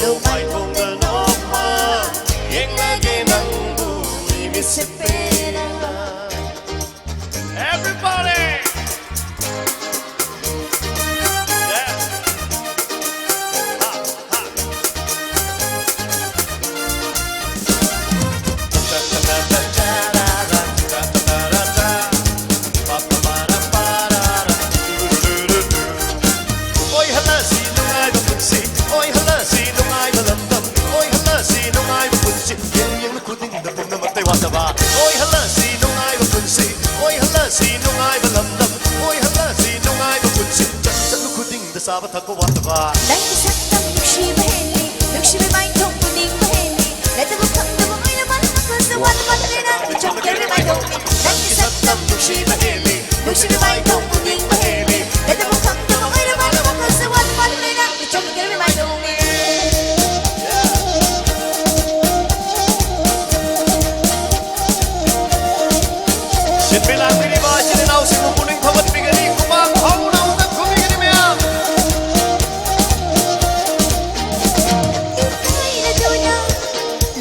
너 말통은 엄마 옛날에 낭부 이미 세페나 Everybody Ôi hả lỡ gì nông ai mà quên gì Ôi hả lỡ gì nông ai mà lầm lầm Ôi hả lỡ gì nông ai mà quên gì Chân chân lúc quyết định đã xa và thật có quá tà Lại cứ sắc tâm nước shi với mai thông của ninh với hề lì Lại từ lúc thầm từ một người đã bắt nó cứ sẽ quát bắt lên á Cứ trong kéo với mai thông Lại cứ sắc tâm nước shi với mai thông của ninh với hề lì Lại từ lúc thầm từ một người đã bắt nó cứ sẽ quát bắt lên á Cứ trong kéo với mai thông Xin bilang ini ba xin nau xin kuning thawat bigani kumang hau nau tak kumigani mea Ai là đôi nhau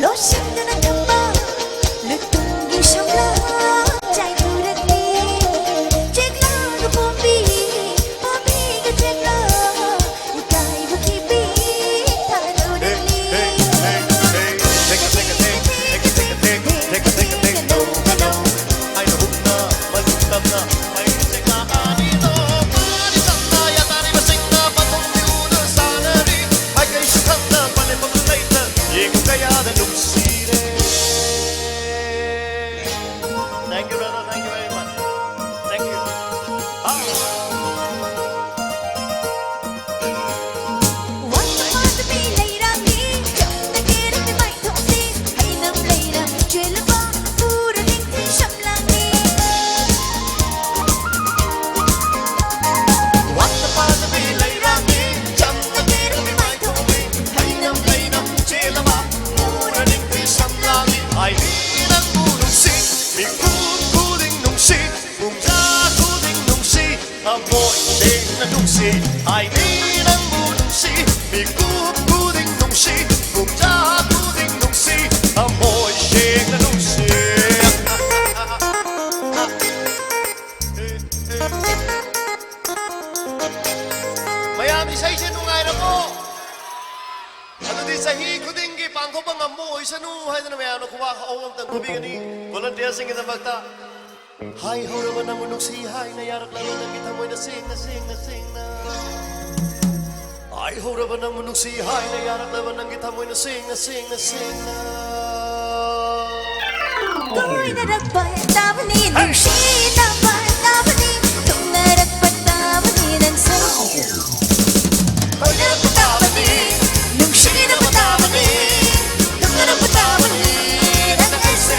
Lối xanh đã thầm mơ Lực tung như sóng lớn Trái thu đất đi Chết lỡ được bom bi cái chết lỡ Như cài vào khi bi Thả đâu đất đi Thank you brother, thank you very much. Thank you. What the fuck to be late on me Trong ta kia đến với mày thông tin Hãy nắm lấy làm chuyện là vong Phu đã linh thi sầm làng đi What the fuck to be late on me Trong ta kia đến với mày thông tin Hãy nắm lấy nắm chế là vong Phu đã linh thi sầm làng đi Ai đi nắng mù nung xin Mình cú đinh nung xin Cùng ra cú đinh nung xin Mỗi đêm là nung xin Ai đi nắng mù nung xin Mình cú đinh nung xin Cùng ra cú đinh nung xin Mỗi đêm là nung xin Mayam isa'y nungay na po Ano di sahi kudingi pangko bang amoy sa nuhay na naman ano kuha kaawang tang kubigani volunteer sing ita magta Hay hura man ang munong sihay na yarak lang ang kita mo'y nasing na Ay hura man ang munong sihay na yarak lang ang kita mo'y nasing na Tôi đã đặt bài ta vẫn đi Nung shi ta bài ta vẫn đi Không ai đặt bài ta vẫn đi đằng sau Tôi đã đặt bài ta vẫn đi Nung shi ta bài ta vẫn đi Không ai đặt bài ta vẫn đi đằng sau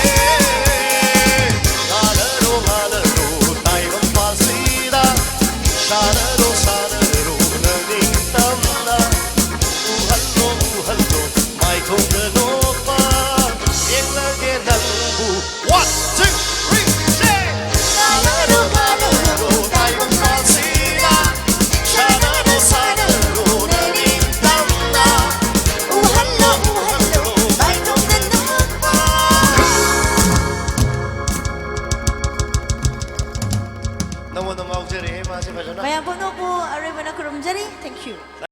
Ngalaro tay bang pasida Sanaro naging tamna Uhallo may kong ganopa Yang lagi nang bu 1, 2, 3, say Ngalaro tay bang pasida Sanaro naging tamna Uhallo may kong ganopa Namo namaw jere masih Maya bono po, aray mo na kurumjari. Thank you.